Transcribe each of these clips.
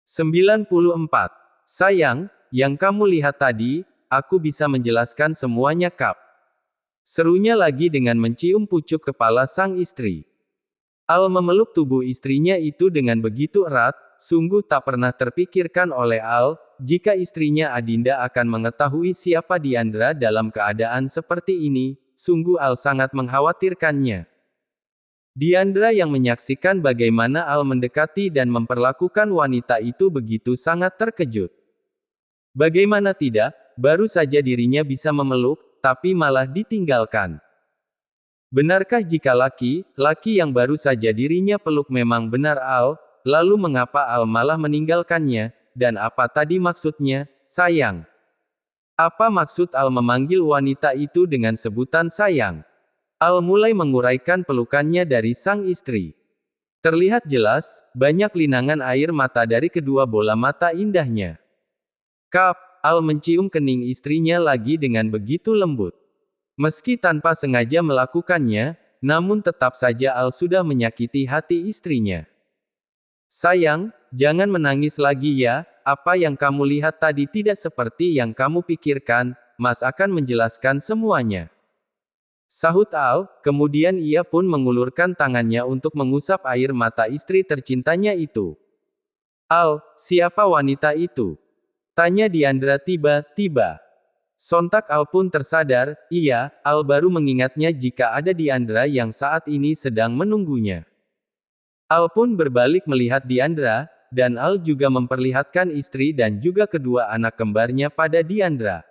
94. Sayang, yang kamu lihat tadi, aku bisa menjelaskan semuanya Kap. Serunya lagi dengan mencium pucuk kepala sang istri. Al memeluk tubuh istrinya itu dengan begitu erat, sungguh tak pernah terpikirkan oleh Al, jika istrinya Adinda akan mengetahui siapa Diandra dalam keadaan seperti ini, sungguh Al sangat mengkhawatirkannya. Diandra yang menyaksikan bagaimana Al mendekati dan memperlakukan wanita itu begitu sangat terkejut. Bagaimana tidak, baru saja dirinya bisa memeluk, tapi malah ditinggalkan. Benarkah jika laki yang baru saja dirinya peluk memang benar Al, lalu mengapa Al malah meninggalkannya, dan apa tadi maksudnya, sayang? Apa maksud Al memanggil wanita itu dengan sebutan sayang? Al mulai menguraikan pelukannya dari sang istri. Terlihat jelas, banyak linangan air mata dari kedua bola mata indahnya. Kap, Al mencium kening istrinya lagi dengan begitu lembut. Meski tanpa sengaja melakukannya, namun tetap saja Al sudah menyakiti hati istrinya. Sayang, jangan menangis lagi ya, apa yang kamu lihat tadi tidak seperti yang kamu pikirkan, Mas akan menjelaskan semuanya. Sahut Al, kemudian ia pun mengulurkan tangannya untuk mengusap air mata istri tercintanya itu. Al, siapa wanita itu? Tanya Diandra tiba-tiba. Sontak Al pun tersadar, iya, Al baru mengingatnya jika ada Diandra yang saat ini sedang menunggunya. Al pun berbalik melihat Diandra, dan Al juga memperlihatkan istri dan juga kedua anak kembarnya pada Diandra.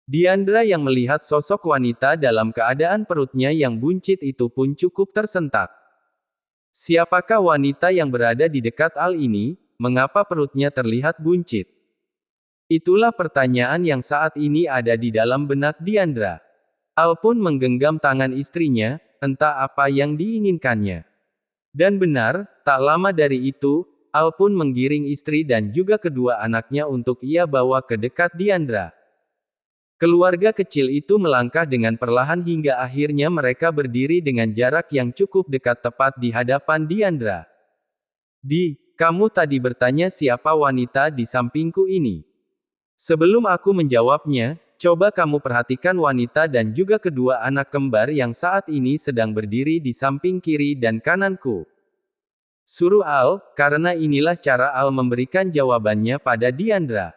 Diandra yang melihat sosok wanita dalam keadaan perutnya yang buncit itu pun cukup tersentak. Siapakah wanita yang berada di dekat Al ini, mengapa perutnya terlihat buncit? Itulah pertanyaan yang saat ini ada di dalam benak Diandra. Al pun menggenggam tangan istrinya, entah apa yang diinginkannya. Dan benar, tak lama dari itu, Al pun menggiring istri dan juga kedua anaknya untuk ia bawa ke dekat Diandra. Keluarga kecil itu melangkah dengan perlahan hingga akhirnya mereka berdiri dengan jarak yang cukup dekat tepat di hadapan Diandra. Kamu tadi bertanya siapa wanita di sampingku ini? Sebelum aku menjawabnya, coba kamu perhatikan wanita dan juga kedua anak kembar yang saat ini sedang berdiri di samping kiri dan kananku. Suruh Al, karena inilah cara Al memberikan jawabannya pada Diandra.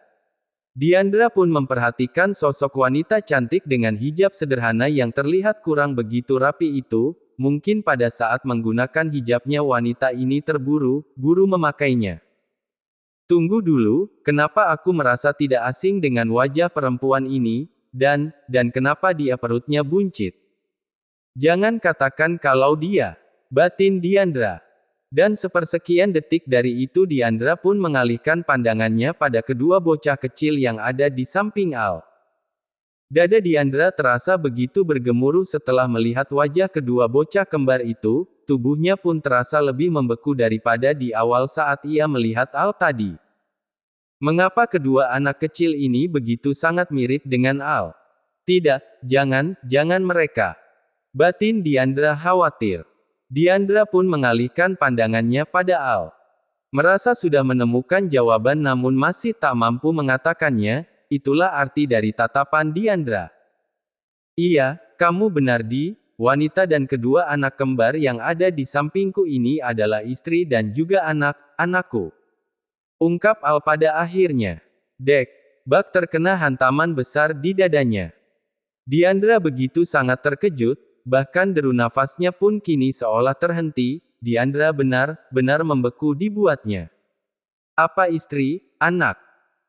Diandra pun memperhatikan sosok wanita cantik dengan hijab sederhana yang terlihat kurang begitu rapi itu, mungkin pada saat menggunakan hijabnya wanita ini terburu-buru memakainya. Tunggu dulu, kenapa aku merasa tidak asing dengan wajah perempuan ini, dan kenapa dia perutnya buncit? Jangan katakan kalau dia, batin Diandra. Dan sepersekian detik dari itu Diandra pun mengalihkan pandangannya pada kedua bocah kecil yang ada di samping Al. Dada Diandra terasa begitu bergemuruh setelah melihat wajah kedua bocah kembar itu, tubuhnya pun terasa lebih membeku daripada di awal saat ia melihat Al tadi. Mengapa kedua anak kecil ini begitu sangat mirip dengan Al? Tidak, jangan mereka. Batin Diandra khawatir. Diandra pun mengalihkan pandangannya pada Al. Merasa sudah menemukan jawaban namun masih tak mampu mengatakannya, itulah arti dari tatapan Diandra. Iya, kamu benar wanita dan kedua anak kembar yang ada di sampingku ini adalah istri dan juga anak-anakku. Ungkap Al pada akhirnya. Bak terkena hantaman besar di dadanya. Diandra begitu sangat terkejut, bahkan deru nafasnya pun kini seolah terhenti, Diandra benar-benar membeku dibuatnya. Apa istri, anak?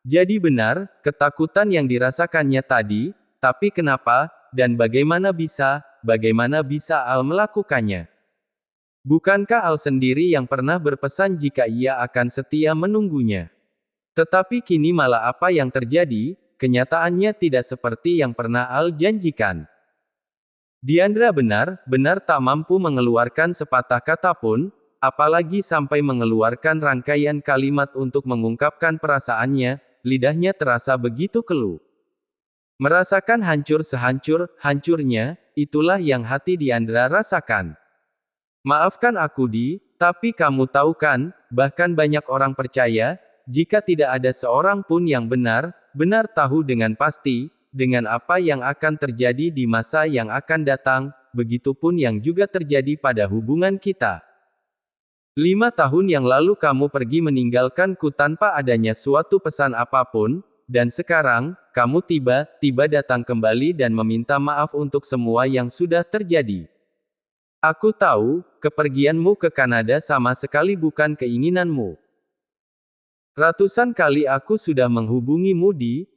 Jadi benar, ketakutan yang dirasakannya tadi, tapi kenapa, dan bagaimana bisa Al melakukannya? Bukankah Al sendiri yang pernah berpesan jika ia akan setia menunggunya? Tetapi kini malah apa yang terjadi, kenyataannya tidak seperti yang pernah Al janjikan. Diandra benar-benar tak mampu mengeluarkan sepatah kata pun, apalagi sampai mengeluarkan rangkaian kalimat untuk mengungkapkan perasaannya, lidahnya terasa begitu keluh. Merasakan hancur sehancur-hancurnya, itulah yang hati Diandra rasakan. Maafkan aku tapi kamu tahu kan, bahkan banyak orang percaya, jika tidak ada seorang pun yang benar-benar tahu dengan pasti, dengan apa yang akan terjadi di masa yang akan datang, begitupun yang juga terjadi pada hubungan kita. 5 tahun yang lalu kamu pergi meninggalkanku tanpa adanya suatu pesan apapun, dan sekarang, kamu tiba-tiba datang kembali dan meminta maaf untuk semua yang sudah terjadi. Aku tahu, kepergianmu ke Kanada sama sekali bukan keinginanmu. Ratusan kali aku sudah menghubungimu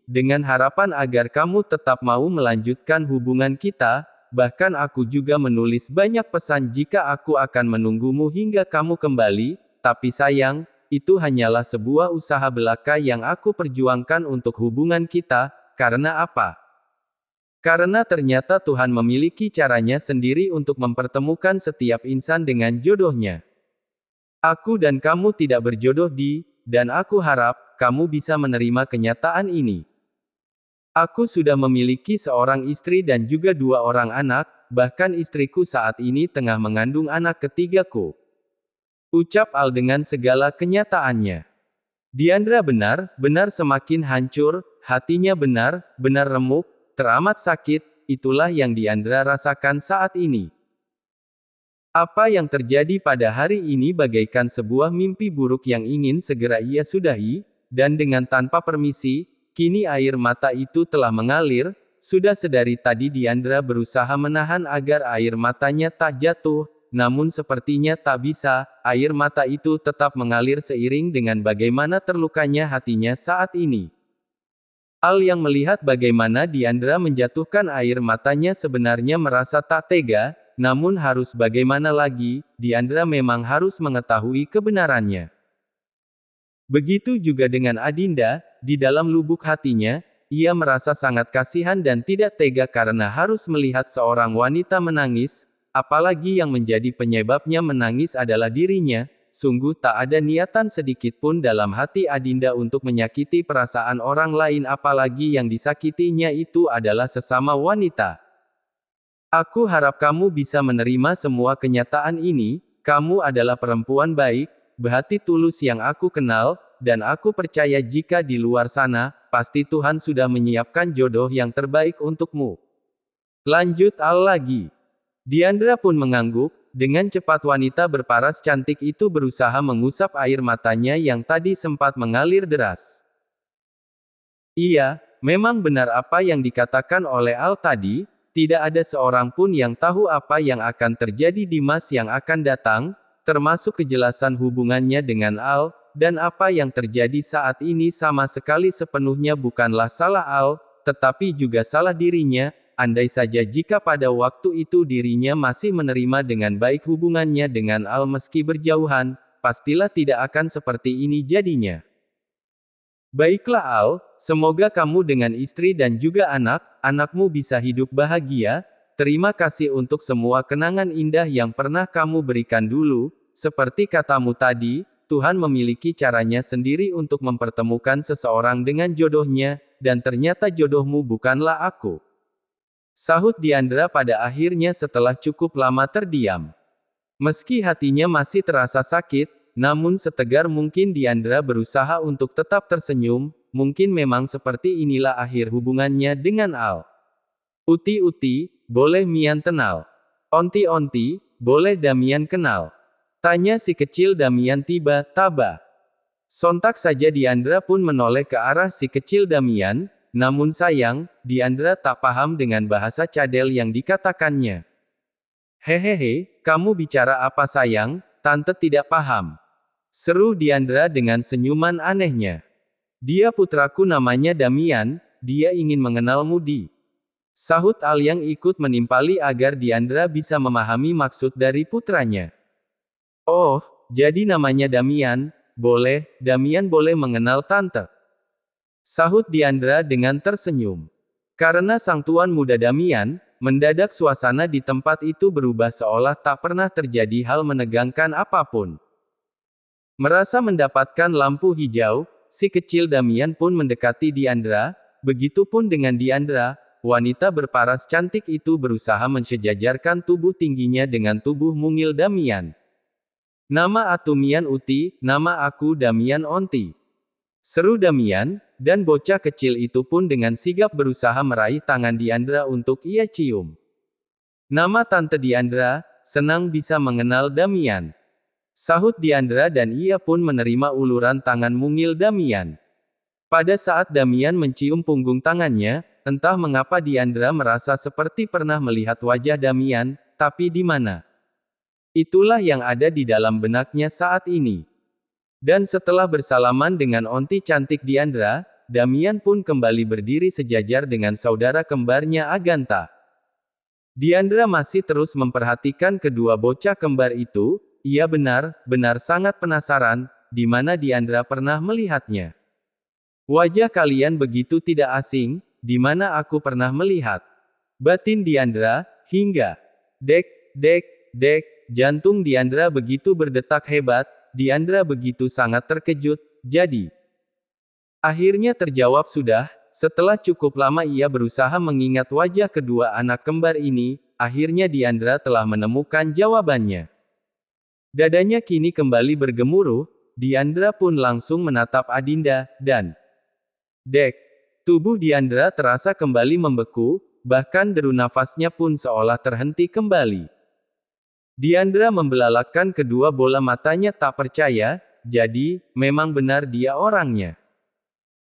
dengan harapan agar kamu tetap mau melanjutkan hubungan kita, bahkan aku juga menulis banyak pesan jika aku akan menunggumu hingga kamu kembali, tapi sayang, itu hanyalah sebuah usaha belaka yang aku perjuangkan untuk hubungan kita. Karena apa? Karena ternyata Tuhan memiliki caranya sendiri untuk mempertemukan setiap insan dengan jodohnya. Aku dan kamu tidak berjodoh dan aku harap kamu bisa menerima kenyataan ini. Aku sudah memiliki seorang istri dan juga 2 orang anak, bahkan istriku saat ini tengah mengandung anak ketigaku. Ucap Al dengan segala kenyataannya. Diandra benar-benar semakin hancur, hatinya benar-benar remuk, teramat sakit, itulah yang Diandra rasakan saat ini. Apa yang terjadi pada hari ini bagaikan sebuah mimpi buruk yang ingin segera ia sudahi, dan dengan tanpa permisi, kini air mata itu telah mengalir. Sudah sedari tadi Diandra berusaha menahan agar air matanya tak jatuh, namun sepertinya tak bisa, air mata itu tetap mengalir seiring dengan bagaimana terlukanya hatinya saat ini. Al yang melihat bagaimana Diandra menjatuhkan air matanya sebenarnya merasa tak tega, namun harus bagaimana lagi, Diandra memang harus mengetahui kebenarannya. Begitu juga dengan Adinda, di dalam lubuk hatinya, ia merasa sangat kasihan dan tidak tega karena harus melihat seorang wanita menangis, apalagi yang menjadi penyebabnya menangis adalah dirinya. Sungguh tak ada niatan sedikit pun dalam hati Adinda untuk menyakiti perasaan orang lain, apalagi yang disakitinya itu adalah sesama wanita. Aku harap kamu bisa menerima semua kenyataan ini. Kamu adalah perempuan baik, berhati tulus yang aku kenal, dan aku percaya jika di luar sana, pasti Tuhan sudah menyiapkan jodoh yang terbaik untukmu. Lanjut Al lagi. Diandra pun mengangguk. Dengan cepat wanita berparas cantik itu berusaha mengusap air matanya yang tadi sempat mengalir deras. Iya, memang benar apa yang dikatakan oleh Al tadi, tidak ada seorang pun yang tahu apa yang akan terjadi di masa yang akan datang, termasuk kejelasan hubungannya dengan Al, dan apa yang terjadi saat ini sama sekali sepenuhnya bukanlah salah Al, tetapi juga salah dirinya. Andai saja jika pada waktu itu dirinya masih menerima dengan baik hubungannya dengan Al meski berjauhan, pastilah tidak akan seperti ini jadinya. Baiklah Al, semoga kamu dengan istri dan juga anak-anakmu bisa hidup bahagia. Terima kasih untuk semua kenangan indah yang pernah kamu berikan dulu. Seperti katamu tadi, Tuhan memiliki caranya sendiri untuk mempertemukan seseorang dengan jodohnya, dan ternyata jodohmu bukanlah aku. Sahut Diandra pada akhirnya setelah cukup lama terdiam. Meski hatinya masih terasa sakit, namun setegar mungkin Diandra berusaha untuk tetap tersenyum. Mungkin memang seperti inilah akhir hubungannya dengan Al. Uti-uti, boleh Mian kenal? Onti-onti, boleh Damian kenal? Tanya si kecil Damian tiba-tiba. Sontak saja Diandra pun menoleh ke arah si kecil Damian. Namun sayang, Diandra tak paham dengan bahasa cadel yang dikatakannya. Hehehe, kamu bicara apa sayang? Tante tidak paham. Seru Diandra dengan senyuman anehnya. Dia putraku namanya Damian, dia ingin mengenalmu Sahut Al yang ikut menimpali agar Diandra bisa memahami maksud dari putranya. Oh, jadi namanya Damian, boleh, Damian boleh mengenal tante. Sahut Diandra dengan tersenyum. Karena sang tuan muda Damian, mendadak suasana di tempat itu berubah seolah tak pernah terjadi hal menegangkan apapun. Merasa mendapatkan lampu hijau, si kecil Damian pun mendekati Diandra. Begitupun dengan Diandra, wanita berparas cantik itu berusaha mensejajarkan tubuh tingginya dengan tubuh mungil Damian. Nama aku Mian Uti, nama aku Damian Onti. Seru Damian, dan bocah kecil itu pun dengan sigap berusaha meraih tangan Diandra untuk ia cium. Nama Tante Diandra, senang bisa mengenal Damian. Sahut Diandra dan ia pun menerima uluran tangan mungil Damian. Pada saat Damian mencium punggung tangannya, entah mengapa Diandra merasa seperti pernah melihat wajah Damian, tapi di mana? Itulah yang ada di dalam benaknya saat ini. Dan setelah bersalaman dengan onti cantik Diandra, Damian pun kembali berdiri sejajar dengan saudara kembarnya Agatha. Diandra masih terus memperhatikan kedua bocah kembar itu, ia benar-benar sangat penasaran, di mana Diandra pernah melihatnya. Wajah kalian begitu tidak asing, di mana aku pernah melihat. Batin Diandra, hingga dek, jantung Diandra begitu berdetak hebat, Diandra begitu sangat terkejut, jadi. Akhirnya terjawab sudah, setelah cukup lama ia berusaha mengingat wajah kedua anak kembar ini, akhirnya Diandra telah menemukan jawabannya. Dadanya kini kembali bergemuruh, Diandra pun langsung menatap Adinda, dan dek, tubuh Diandra terasa kembali membeku, bahkan deru nafasnya pun seolah terhenti kembali. Diandra membelalakkan kedua bola matanya tak percaya, jadi, memang benar dia orangnya.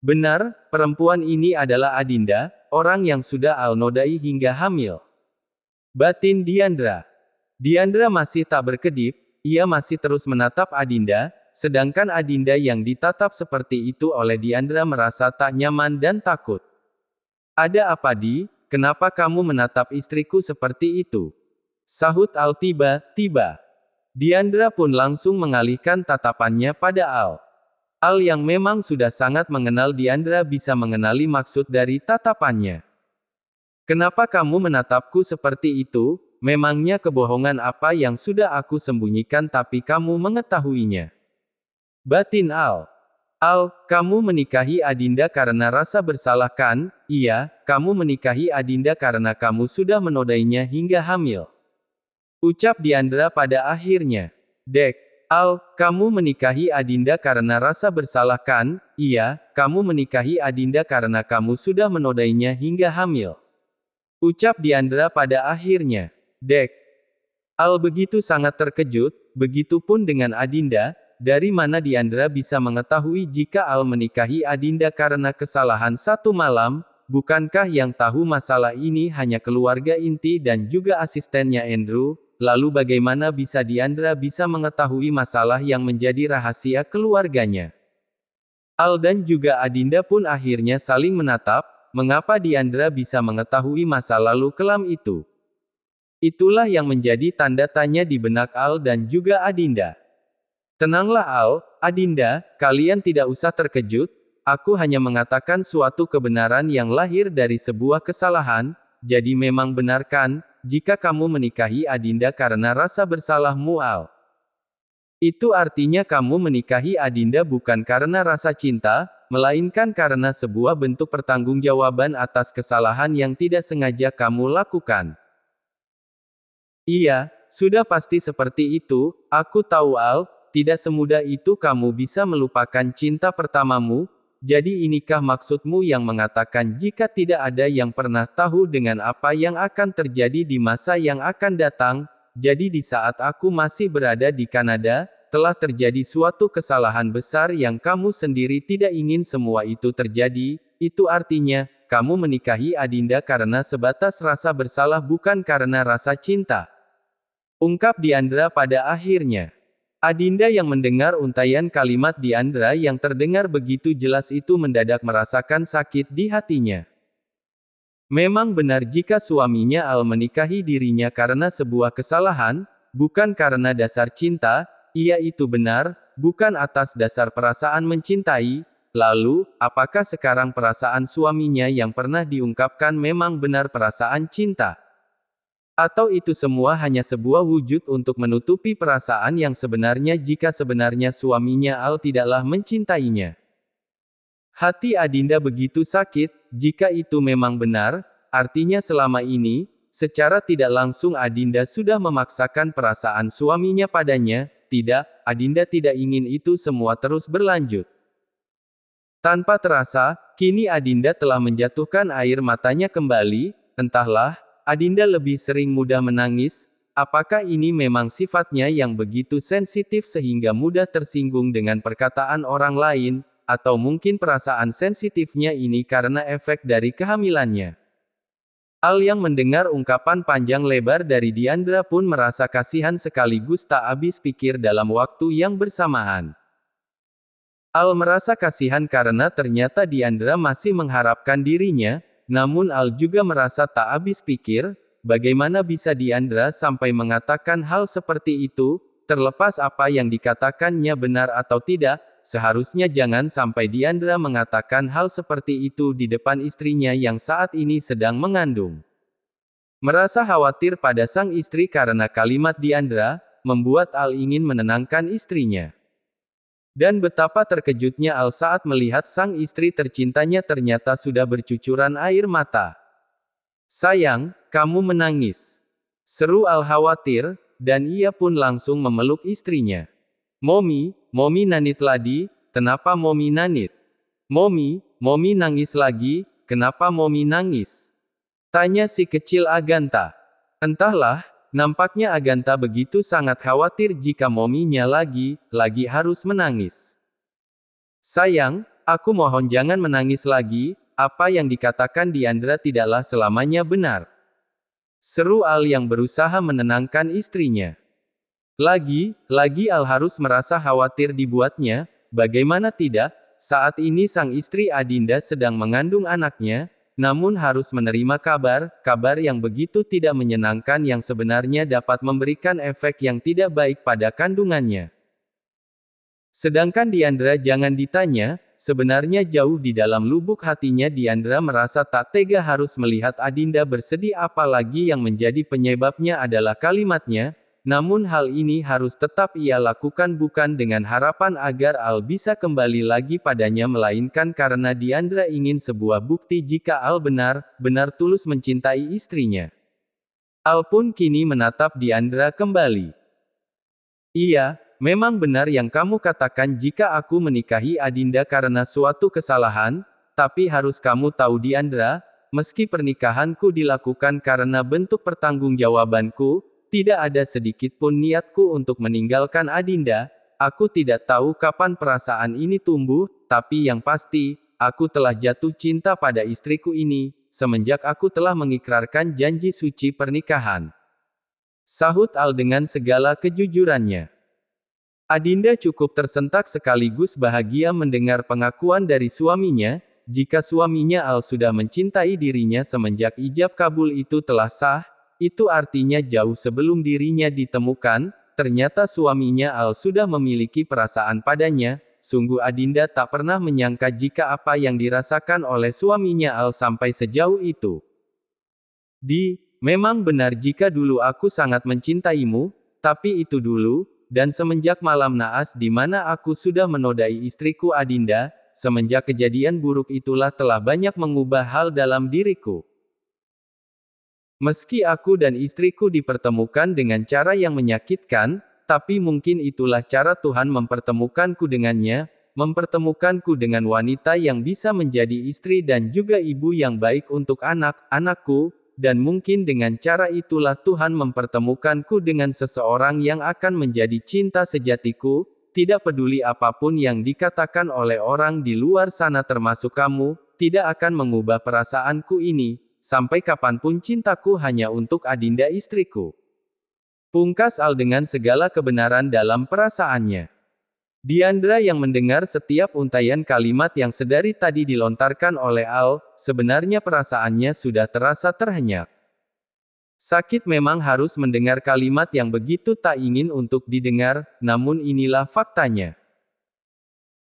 Benar, perempuan ini adalah Adinda, orang yang sudah al-nodai hingga hamil. Batin Diandra. Diandra masih tak berkedip, ia masih terus menatap Adinda, sedangkan Adinda yang ditatap seperti itu oleh Diandra merasa tak nyaman dan takut. Ada apa Di, kenapa kamu menatap istriku seperti itu? Sahut Al tiba-tiba. Diandra pun langsung mengalihkan tatapannya pada Al. Al yang memang sudah sangat mengenal Diandra bisa mengenali maksud dari tatapannya. Kenapa kamu menatapku seperti itu? Memangnya kebohongan apa yang sudah aku sembunyikan tapi kamu mengetahuinya? Batin Al. Al, kamu menikahi Adinda karena rasa bersalah kan? Iya, kamu menikahi Adinda karena kamu sudah menodainya hingga hamil. Ucap Diandra pada akhirnya. Dek, Al, kamu menikahi Adinda karena rasa bersalah kan? Iya, kamu menikahi Adinda karena kamu sudah menodainya hingga hamil. Ucap Diandra pada akhirnya. Dek. Al begitu sangat terkejut, begitupun dengan Adinda, dari mana Diandra bisa mengetahui jika Al menikahi Adinda karena kesalahan satu malam, bukankah yang tahu masalah ini hanya keluarga inti dan juga asistennya Andrew? Lalu bagaimana bisa Diandra bisa mengetahui masalah yang menjadi rahasia keluarganya? Al dan juga Adinda pun akhirnya saling menatap, mengapa Diandra bisa mengetahui masa lalu kelam itu? Itulah yang menjadi tanda tanya di benak Al dan juga Adinda. Tenanglah Al, Adinda, kalian tidak usah terkejut, aku hanya mengatakan suatu kebenaran yang lahir dari sebuah kesalahan, jadi memang benar kan? Jika kamu menikahi Adinda karena rasa bersalahmu Al. Itu artinya kamu menikahi Adinda bukan karena rasa cinta, melainkan karena sebuah bentuk pertanggungjawaban atas kesalahan yang tidak sengaja kamu lakukan. Iya, sudah pasti seperti itu, aku tahu Al, tidak semudah itu kamu bisa melupakan cinta pertamamu. Jadi inikah maksudmu yang mengatakan jika tidak ada yang pernah tahu dengan apa yang akan terjadi di masa yang akan datang, jadi di saat aku masih berada di Kanada, telah terjadi suatu kesalahan besar yang kamu sendiri tidak ingin semua itu terjadi, itu artinya, kamu menikahi Adinda karena sebatas rasa bersalah bukan karena rasa cinta. Ungkap Diandra pada akhirnya. Adinda yang mendengar untaian kalimat Diandra yang terdengar begitu jelas itu mendadak merasakan sakit di hatinya. Memang benar jika suaminya Al menikahi dirinya karena sebuah kesalahan, bukan karena dasar cinta, ia itu benar, bukan atas dasar perasaan mencintai. Lalu, apakah sekarang perasaan suaminya yang pernah diungkapkan memang benar perasaan cinta? Atau itu semua hanya sebuah wujud untuk menutupi perasaan yang sebenarnya jika sebenarnya suaminya Al tidaklah mencintainya. Hati Adinda begitu sakit, jika itu memang benar, artinya selama ini, secara tidak langsung Adinda sudah memaksakan perasaan suaminya padanya. Tidak, Adinda tidak ingin itu semua terus berlanjut. Tanpa terasa, kini Adinda telah menjatuhkan air matanya kembali. Entahlah, Adinda lebih sering mudah menangis. Apakah ini memang sifatnya yang begitu sensitif sehingga mudah tersinggung dengan perkataan orang lain, atau mungkin perasaan sensitifnya ini karena efek dari kehamilannya? Al yang mendengar ungkapan panjang lebar dari Diandra pun merasa kasihan sekaligus tak habis pikir dalam waktu yang bersamaan. Al merasa kasihan karena ternyata Diandra masih mengharapkan dirinya, namun Al juga merasa tak habis pikir, bagaimana bisa Diandra sampai mengatakan hal seperti itu, terlepas apa yang dikatakannya benar atau tidak, seharusnya jangan sampai Diandra mengatakan hal seperti itu di depan istrinya yang saat ini sedang mengandung. Merasa khawatir pada sang istri karena kalimat Diandra, membuat Al ingin menenangkan istrinya. Dan betapa terkejutnya Al saat melihat sang istri tercintanya ternyata sudah bercucuran air mata. "Sayang, kamu menangis," seru Al khawatir, dan ia pun langsung memeluk istrinya. Momi nanit lagi, kenapa Momi nanit? Momi nangis lagi, kenapa Momi nangis?" Tanya si kecil Aganta. Entahlah, nampaknya Aganta begitu sangat khawatir jika mominya lagi harus menangis. "Sayang, aku mohon jangan menangis lagi, apa yang dikatakan Diandra tidaklah selamanya benar," seru Al yang berusaha menenangkan istrinya. Lagi Al harus merasa khawatir dibuatnya, bagaimana tidak, saat ini sang istri Adinda sedang mengandung anaknya, namun harus menerima kabar yang begitu tidak menyenangkan yang sebenarnya dapat memberikan efek yang tidak baik pada kandungannya. Sedangkan Diandra jangan ditanya, sebenarnya jauh di dalam lubuk hatinya Diandra merasa tak tega harus melihat Adinda bersedih apalagi yang menjadi penyebabnya adalah kalimatnya, namun hal ini harus tetap ia lakukan bukan dengan harapan agar Al bisa kembali lagi padanya melainkan karena Diandra ingin sebuah bukti jika Al benar-benar tulus mencintai istrinya. Al pun kini menatap Diandra kembali. "Iya, memang benar yang kamu katakan jika aku menikahi Adinda karena suatu kesalahan, tapi harus kamu tahu Diandra, meski pernikahanku dilakukan karena bentuk pertanggungjawabanku, tidak ada sedikit pun niatku untuk meninggalkan Adinda. Aku tidak tahu kapan perasaan ini tumbuh, tapi yang pasti, aku telah jatuh cinta pada istriku ini, semenjak aku telah mengikrarkan janji suci pernikahan," sahut Al dengan segala kejujurannya. Adinda cukup tersentak sekaligus bahagia mendengar pengakuan dari suaminya, jika suaminya Al sudah mencintai dirinya semenjak ijab kabul itu telah sah. Itu artinya jauh sebelum dirinya ditemukan, ternyata suaminya Al sudah memiliki perasaan padanya. Sungguh Adinda tak pernah menyangka jika apa yang dirasakan oleh suaminya Al sampai sejauh itu. Memang benar jika dulu aku sangat mencintaimu, tapi itu dulu, dan semenjak malam naas di mana aku sudah menodai istriku Adinda, semenjak kejadian buruk itulah telah banyak mengubah hal dalam diriku. Meski aku dan istriku dipertemukan dengan cara yang menyakitkan, tapi mungkin itulah cara Tuhan mempertemukanku dengannya, mempertemukanku dengan wanita yang bisa menjadi istri dan juga ibu yang baik untuk anak-anakku, dan mungkin dengan cara itulah Tuhan mempertemukanku dengan seseorang yang akan menjadi cinta sejatiku, tidak peduli apapun yang dikatakan oleh orang di luar sana termasuk kamu, tidak akan mengubah perasaanku ini. Sampai kapanpun cintaku hanya untuk Adinda istriku. Pungkas Al dengan segala kebenaran dalam perasaannya. Diandra yang mendengar setiap untaian kalimat yang sedari tadi dilontarkan oleh Al, sebenarnya perasaannya sudah terasa terhenyak. Sakit memang harus mendengar kalimat yang begitu tak ingin untuk didengar, namun inilah faktanya.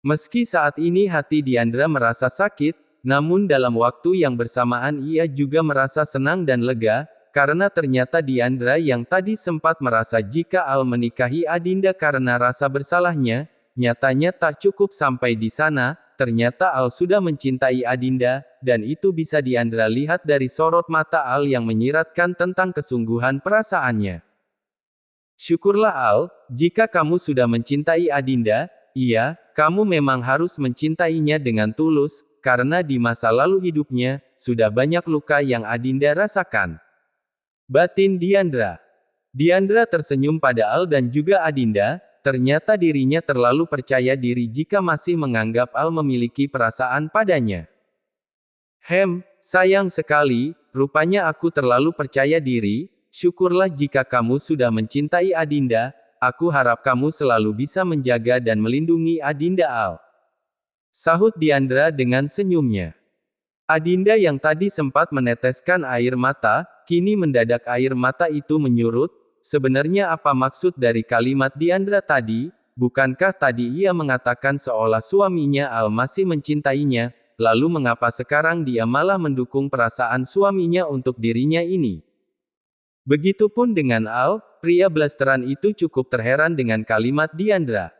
Meski saat ini hati Diandra merasa sakit, namun dalam waktu yang bersamaan ia juga merasa senang dan lega, karena ternyata Diandra yang tadi sempat merasa jika Al menikahi Adinda karena rasa bersalahnya, nyatanya tak cukup sampai di sana, ternyata Al sudah mencintai Adinda, dan itu bisa Diandra lihat dari sorot mata Al yang menyiratkan tentang kesungguhan perasaannya. "Syukurlah Al, jika kamu sudah mencintai Adinda." kamu memang harus mencintainya dengan tulus, karena di masa lalu hidupnya, sudah banyak luka yang Adinda rasakan. Batin Diandra. Diandra tersenyum pada Al dan juga Adinda, ternyata dirinya terlalu percaya diri jika masih menganggap Al memiliki perasaan padanya. Sayang sekali, rupanya aku terlalu percaya diri, syukurlah jika kamu sudah mencintai Adinda, aku harap kamu selalu bisa menjaga dan melindungi Adinda Al. Sahut Diandra dengan senyumnya. Adinda yang tadi sempat meneteskan air mata, kini mendadak air mata itu menyurut. Sebenarnya apa maksud dari kalimat Diandra tadi? Bukankah tadi ia mengatakan seolah suaminya Al masih mencintainya, lalu mengapa sekarang dia malah mendukung perasaan suaminya untuk dirinya ini? Begitupun dengan Al, pria blasteran itu cukup terheran dengan kalimat Diandra.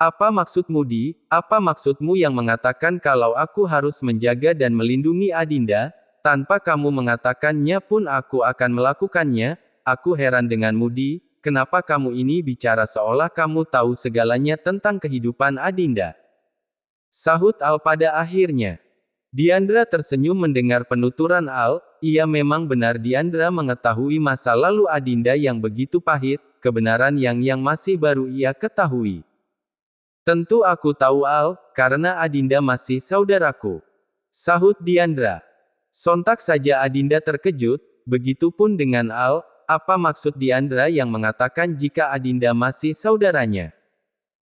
Apa maksudmu Di? Apa maksudmu yang mengatakan kalau aku harus menjaga dan melindungi Adinda, tanpa kamu mengatakannya pun aku akan melakukannya? Aku heran denganmu Di, kenapa kamu ini bicara seolah kamu tahu segalanya tentang kehidupan Adinda? Sahut Al pada akhirnya. Diandra tersenyum mendengar penuturan Al, ia memang benar Diandra mengetahui masa lalu Adinda yang begitu pahit, kebenaran yang masih baru ia ketahui. Tentu aku tahu Al, karena Adinda masih saudaraku. Sahut Diandra. Sontak saja Adinda terkejut, begitupun dengan Al. Apa maksud Diandra yang mengatakan jika Adinda masih saudaranya?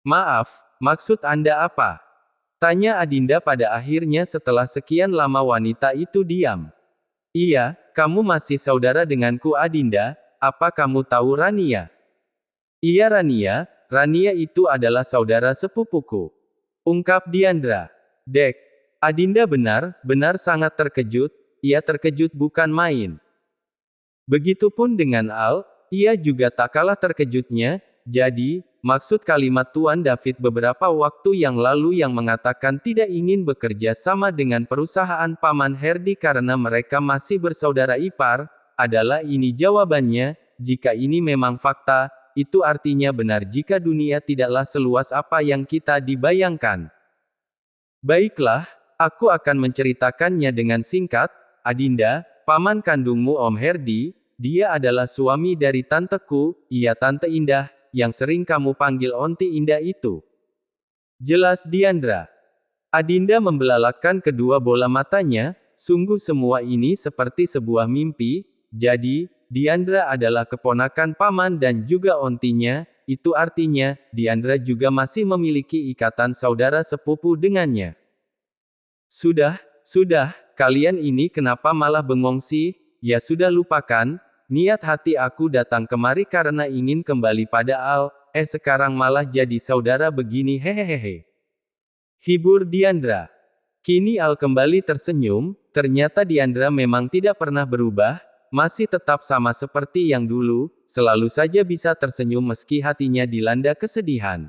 Maaf, maksud Anda apa? Tanya Adinda pada akhirnya setelah sekian lama wanita itu diam. Iya, kamu masih saudara denganku Adinda, apa kamu tahu Rania? Iya Rania itu adalah saudara sepupuku. Ungkap Diandra. Dek, Adinda benar sangat terkejut, ia terkejut bukan main. Begitupun dengan Al, ia juga tak kalah terkejutnya, jadi, maksud kalimat Tuan David beberapa waktu yang lalu yang mengatakan tidak ingin bekerja sama dengan perusahaan Paman Herdi karena mereka masih bersaudara ipar, adalah ini jawabannya, jika ini memang fakta, itu artinya benar jika dunia tidaklah seluas apa yang kita dibayangkan. Baiklah, aku akan menceritakannya dengan singkat, Adinda, paman kandungmu Om Herdi, dia adalah suami dari tanteku, iya Tante Indah, yang sering kamu panggil Onti Indah itu. Jelas Diandra. Adinda membelalakkan kedua bola matanya, sungguh semua ini seperti sebuah mimpi, jadi, Diandra adalah keponakan paman dan juga ontinya, itu artinya, Diandra juga masih memiliki ikatan saudara sepupu dengannya. Sudah, kalian ini kenapa malah bengong sih? Ya sudah lupakan, niat hati aku datang kemari karena ingin kembali pada Al, sekarang malah jadi saudara begini hehehehe. Hibur Diandra. Kini Al kembali tersenyum, ternyata Diandra memang tidak pernah berubah, masih tetap sama seperti yang dulu, selalu saja bisa tersenyum meski hatinya dilanda kesedihan.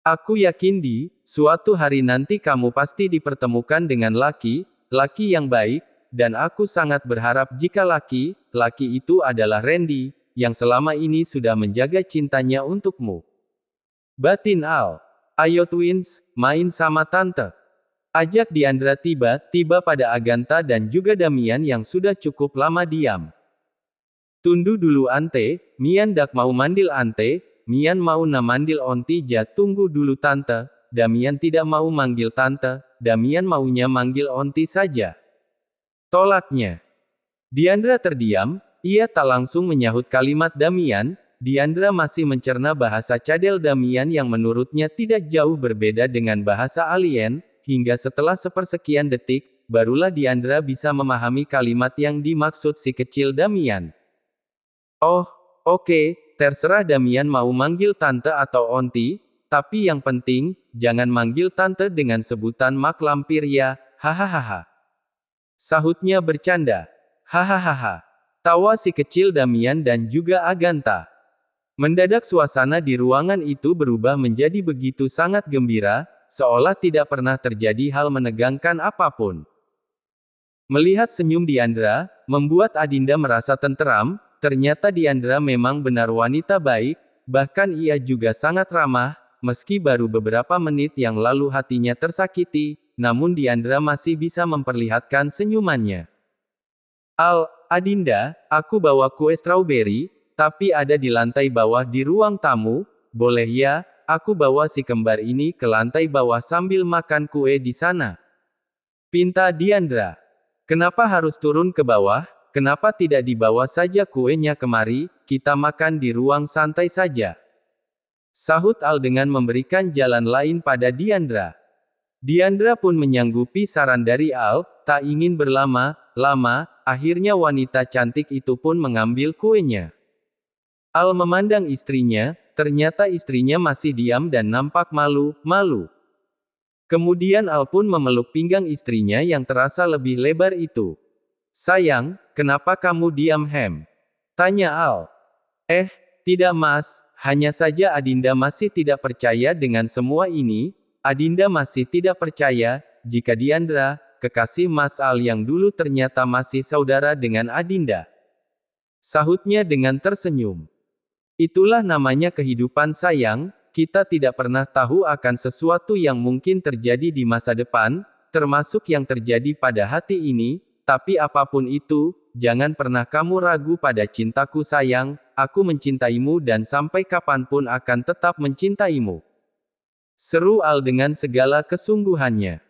Aku yakin Di, suatu hari nanti kamu pasti dipertemukan dengan laki yang baik, dan aku sangat berharap jika laki itu adalah Randy, yang selama ini sudah menjaga cintanya untukmu. Batin Al. Ayo twins, main sama tante. Ajak Diandra tiba pada Agatha dan juga Damian yang sudah cukup lama diam. Tundu dulu ante, Mian dak mau mandil ante, Mian mau na mandil onti ja tunggu dulu tante, Damian tidak mau manggil tante, Damian maunya manggil onti saja. Tolaknya. Diandra terdiam, ia tak langsung menyahut kalimat Damian, Diandra masih mencerna bahasa cadel Damian yang menurutnya tidak jauh berbeda dengan bahasa alien, hingga setelah sepersekian detik, barulah Diandra bisa memahami kalimat yang dimaksud si kecil Damian. Oh, oke, terserah Damian mau manggil tante atau onti, tapi yang penting, jangan manggil tante dengan sebutan mak lampir ya, hahaha. Sahutnya bercanda. Hahaha. Tawa si kecil Damian dan juga Agatha. Mendadak suasana di ruangan itu berubah menjadi begitu sangat gembira, seolah tidak pernah terjadi hal menegangkan apapun. Melihat senyum Diandra, membuat Adinda merasa tenteram, ternyata Diandra memang benar wanita baik, bahkan ia juga sangat ramah, meski baru beberapa menit yang lalu hatinya tersakiti, namun Diandra masih bisa memperlihatkan senyumannya. Adinda, aku bawa kue strawberry, tapi ada di lantai bawah di ruang tamu, boleh ya, aku bawa si kembar ini ke lantai bawah sambil makan kue di sana. Pinta Diandra. Kenapa harus turun ke bawah? Kenapa tidak dibawa saja kuenya kemari, kita makan di ruang santai saja. Sahut Al dengan memberikan jalan lain pada Diandra. Diandra pun menyanggupi saran dari Al, tak ingin berlama-lama, akhirnya wanita cantik itu pun mengambil kuenya. Al memandang istrinya, ternyata istrinya masih diam dan nampak malu-malu. Kemudian Al pun memeluk pinggang istrinya yang terasa lebih lebar itu. Sayang, kenapa kamu diam Tanya Al. Tidak mas, hanya saja Adinda masih tidak percaya dengan semua ini, Adinda masih tidak percaya, jika Diandra, kekasih Mas Al yang dulu ternyata masih saudara dengan Adinda. Sahutnya dengan tersenyum. Itulah namanya kehidupan sayang, kita tidak pernah tahu akan sesuatu yang mungkin terjadi di masa depan, termasuk yang terjadi pada hati ini, tapi apapun itu, jangan pernah kamu ragu pada cintaku sayang, aku mencintaimu dan sampai kapanpun akan tetap mencintaimu. Seru Al dengan segala kesungguhannya.